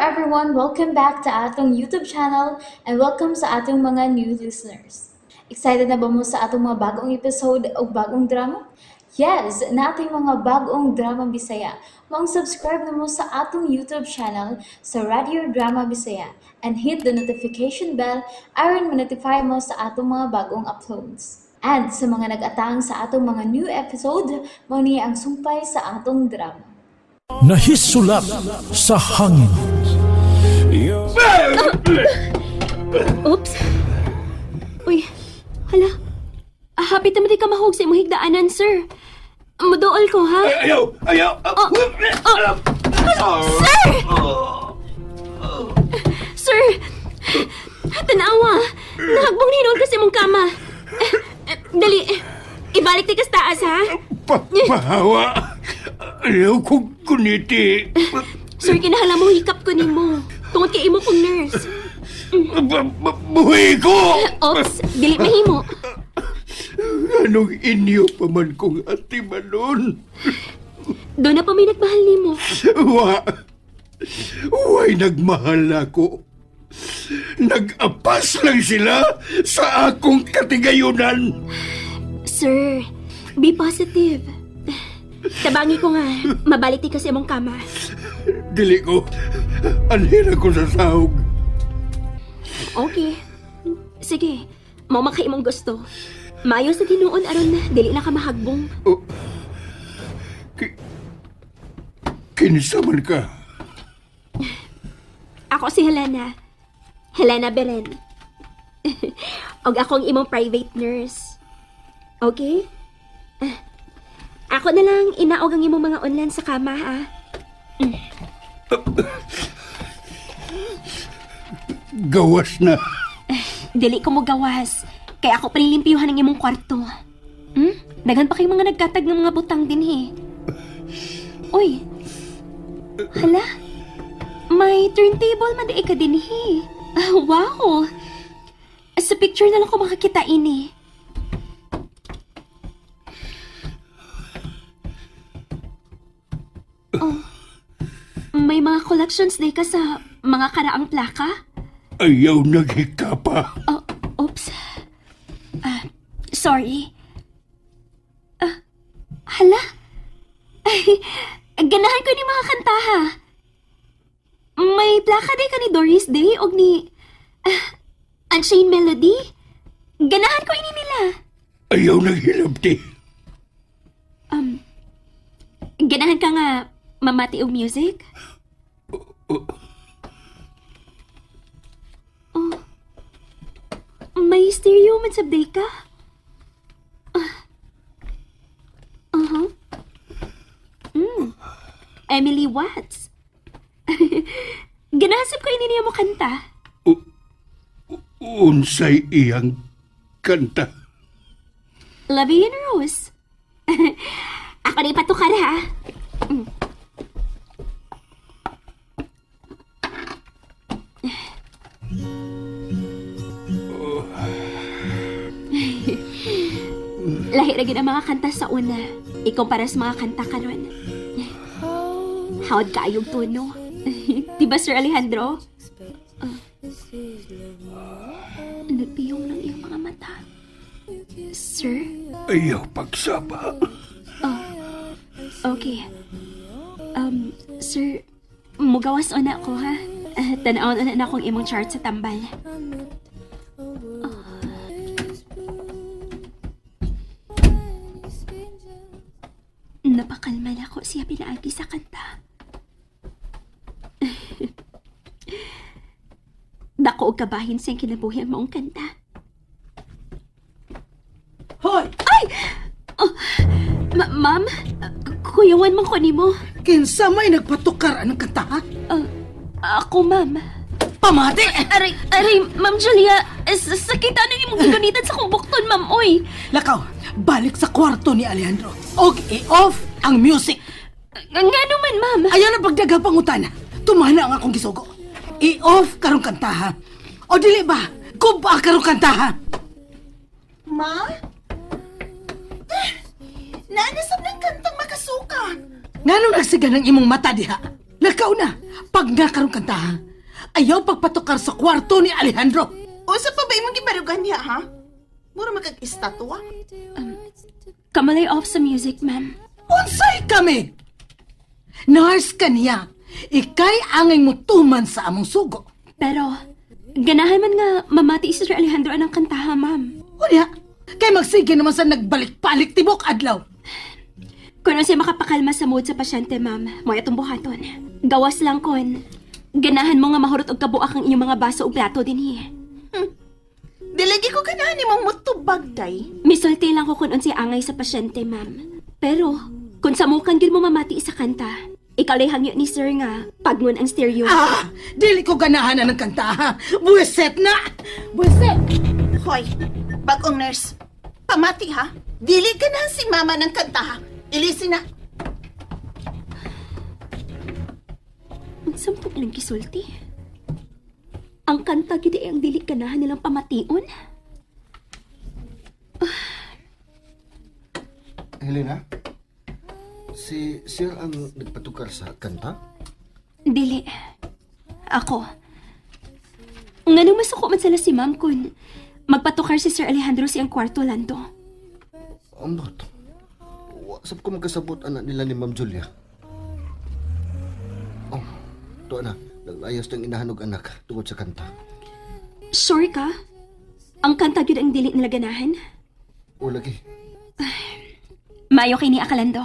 everyone! Welcome back to atong YouTube channel and welcome sa atong mga new listeners. Excited na ba mo sa atong mga bagong episode o bagong drama? Yes, na ating mga bagong drama Bisaya. Mag-subscribe na mo sa atong YouTube channel sa Radio Drama Bisaya and hit the notification bell aron ma-notify mo sa atong mga bagong uploads. And sa mga nag-atang sa atong mga new episode, mo niya ang sumpay sa atong drama. Nahisulat sa hangin. Oops. Uy, hala. Hapit naman di ka mahog sa imong higdaanan, sir. Mudool ko, ha? Ayaw! Sir! Tanawa! Nahagbong hinon ka sa imong kama. Dali, ibalik ti kas taas, ha? Pahawa! Ayaw kong kuniti. Sir, kinahala mo hikap ko nimo. Tungod kay imo kong nurse. Buhay ko! Oops, dili mahimo. Anong inyo pa man kong atimanon? Doon na pa may nagmahal nimo. Huwag nagmahal ako. Nag-apas lang sila sa akong katigayunan. Sir, be positive. Tabangi ko nga, mabalik ti ka sa imong kama. Dili ko. Anhira ko sa sahog. Okay. Sige, mao man kay imong gusto. Maayo sa tinuon aron na dili na ka mahagbong. Oh. Kinsa man ka? Ako si Helena. Helena Beren. Og akong imong private nurse. Okay? Ako na lang inaog ang imong mga online sa kama, ha? Gawas na. Dili ko mo gawas. Kaya ako panilimpiyuhan ang imong kwarto. Daghan pa kay mga nagkatag ng mga butang din, he. Uy. Hala. May turntable man di ka din, he. Wow. Sa picture na lang ko makakita ini. Oh. May mga collections di ka sa mga karaang plaka? Ayaw naghikapa. Oh, oops. Sorry. Hala? Ganahan ko ni mga kanta, ha? May plaka di ka ni Doris Day o ni Unchained Melody? Ganahan ko ini nila. Ayaw naghilabti. Ganahan ka nga mamati og music? Oh. May stereo man sabday ka? Emily Watts. Ganasip ko ini niya mo kanta. Unsay iyang kanta. Lovey and Rose. Ako na ipatukar, ha? Lahi na ang mga kanta sa una. Ikumpara sa mga kanta karon. Hawad kaayong tono. Diba, Sir Alejandro? Nagpiyong ng iyong mga mata. Sir? Ayaw pagsaba. Okay. Sir, mugawas o na ako, ha? Tanawon na akong imong chart sa tambal. Napakalma na ako siya pinaagi sa kanta. Dako og kabahin sa kinabuhi ang maong kanta. Hoy! Ay! Oh, ma'am? Kuyawan man ko nimo. Kinsa may nagpatukar anong kanta, ha? Ako, ma'am. Pamati! Aray, Ma'am Julia, sakita na imong gagunitan sa kumbukton, ma'am, oy. Lakaw, balik sa kwarto ni Alejandro. Og i-off ang music. Nga naman, ma'am. Ayaw na pagdaga pangutana. Tumana ang akong gisugo. I-off karong kanta, ha? O dili ba? Kuba karong kanta, ha? Ma? Naanasab ng kantang makasuka. Nga nung nagsiga ng imong mata diha? Lakaw na, pag nga karong kantahan, ayaw pagpatukar sa kwarto ni Alejandro. Usa pa ba imong gibarugan niya, ha? Mura magkag-estatwa. Kamalay off sa music, ma'am. Unsay kami? Nars kaniya, ikay angay mutuman sa among sugo. Pero, ganahan man nga mamati si Sir Alejandro anang kantaha, ma'am. Unya, kay magsige naman sa nagbalik-balik tibok adlaw. Kung ano siya makapakalma sa mood sa pasyente, ma'am, mo itong buhaton. Gawas lang kon. Ganahan mo nga mahurot og kabuak ang inyong mga baso o plato din hi. Dilagi ko ganahan ni mong mutubag, day. Misulti lang ko kung unsay angay sa pasyente, ma'am. Pero, kung samukan gid mo mamati sa kanta, ikaw lay hangyo ni sir nga pagngon ang stereo. Ah, dili ko ganahan na ng kantaha. Buwiset na! Buwiset! Hoy, bagong nurse. Pamati, ha? Dili ka na si mama ng kanta, ha? Ilisi na. Ang sampung ilang kisulti. Ang kanta gid ay ang dili ganahan nilang pamation. Helena, si Sir ang nagpatukar sa kanta? Dili. Ako. Nganong masuko man sila si ma'am kun magpatukar si Sir Alejandro siyang kwarto lando. Ambot. Sab ko magkasabot anak nila ni Ma'am Julia. Oh, to na. Nag-ayos ng inahanog anak tungod sa kanta. Sure ka? Ang kanta gyud ang dili nila ganahan? O lagi. Mayo kay ni Akalando.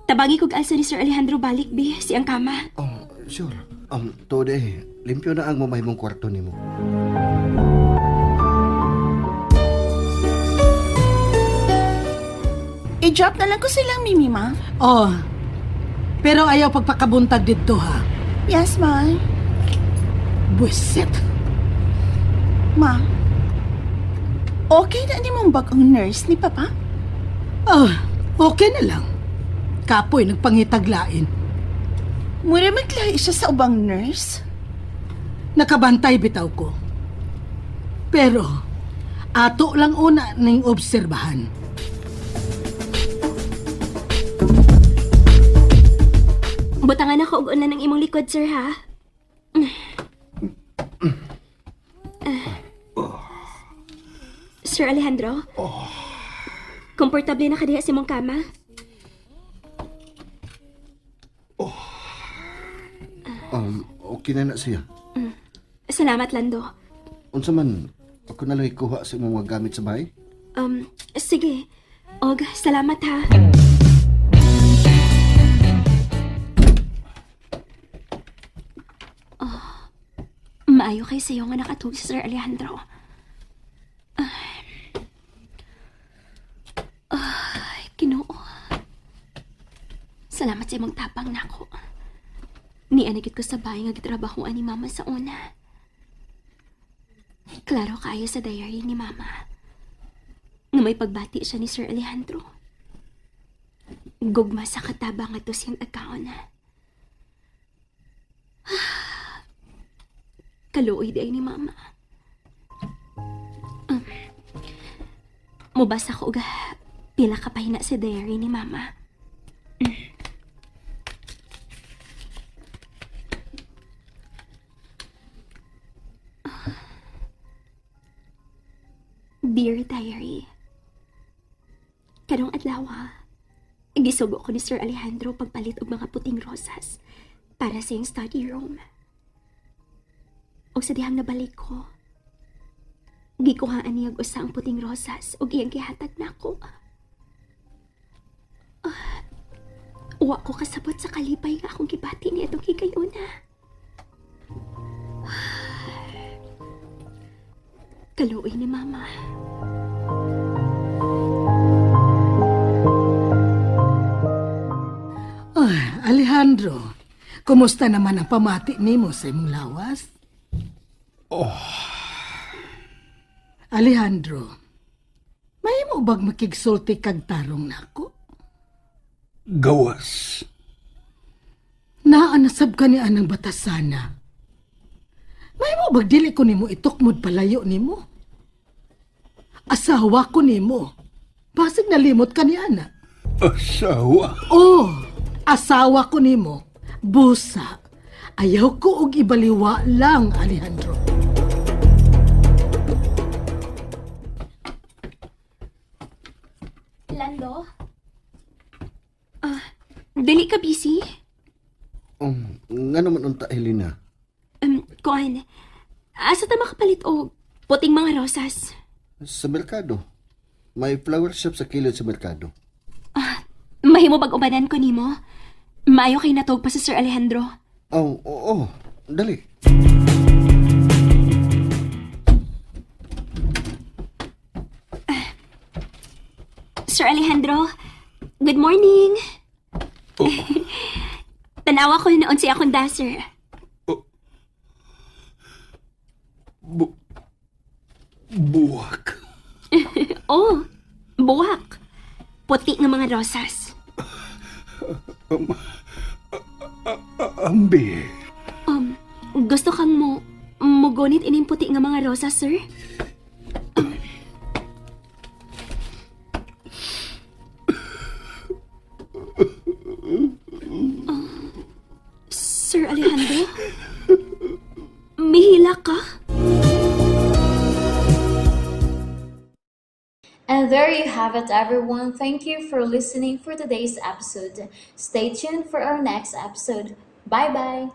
Tabangi kog alsa ni Sir Alejandro balik bi siyang kama. Oh, sure. To de, limpyo na ang mamahimong kwarto nimo. I-drop na lang ko silang Mimi, ma. Oh, pero ayaw pagpakabuntag dito ha. Yes, ma. Buwiset! Ma, okay na ni mong bagong nurse ni Papa? Oh, okay na lang. Kapoy nagpangitaglain. Mura maglahi siya sa ubang nurse? Nakabantay bitaw ko. Pero, ato lang una ning obserbahan. Butangan ako og ulan ng imong likod, sir, ha? Sir Alejandro? Komportable na ka diha sa imong kama? Okay na siya. Salamat, Lando. Unsa man, ako na lang ikuha sa imong mga gamit sa bahay? Sige. Og, salamat, ha? Maayo kay sa'yo nga nakatulog si Sir Alejandro. Ay, Ginoo. Salamat sa imong tapang nako. Nianagit ko sa bahay nga gitrabahoan ni Mama sa una. Klaro kayo sa diary ni Mama nga may pagbati siya ni Sir Alejandro. Gugma sa katabang nga to siyang agkaon. Kaluoy day ni Mama. Mubasa ko ga pila ka pahina sa diary ni Mama. Dear Diary, karong adlaw, gisugo ko ni Sir Alejandro pagpalit og mga puting rosas para sa iyong study room. Og sa dihang nabalik ko, gikuhaan niya usa ang puting rosas og iyang gihatag nako. Wa ko kasabot sa kalipay nga akong gibati niya itong higayuna. Kaluoy ni Mama. Alejandro, kumusta naman ang pamati nimo sa imong lawas? Alejandro, may mo bag makigsulti kag tarong nako? Gawas. Naanasab ka ni anang batasana. May mo bag dili ko nimo itukmod palayo nimo? Asawa ko nimo. Basig nalimot ka ni ana. Asawa? Oh, asawa ko nimo. Busa, ayaw ko og ibaliwa lang, Alejandro. Lando? Dili ka busy? Nga naman unta, Helena. Kuan, asa ta makapalit og puting mga rosas? Sa merkado. May flower shop sa kilid sa merkado. Mahimo bag-ubanan ko nimo? Maayo kay natog pa sa Sir Alejandro. Oh, oo. Dali. Sir Alejandro, good morning. Tanawa ko noon si akong daser. Buwak. Oh, buwak. Puti nga mga rosas. Ambi. Gusto kang mugunit ining puti nga mga rosas, sir? Sir Alejandro? Mihila ka? And there you have it, everyone. Thank you for listening for today's episode. Stay tuned for our next episode. Bye bye.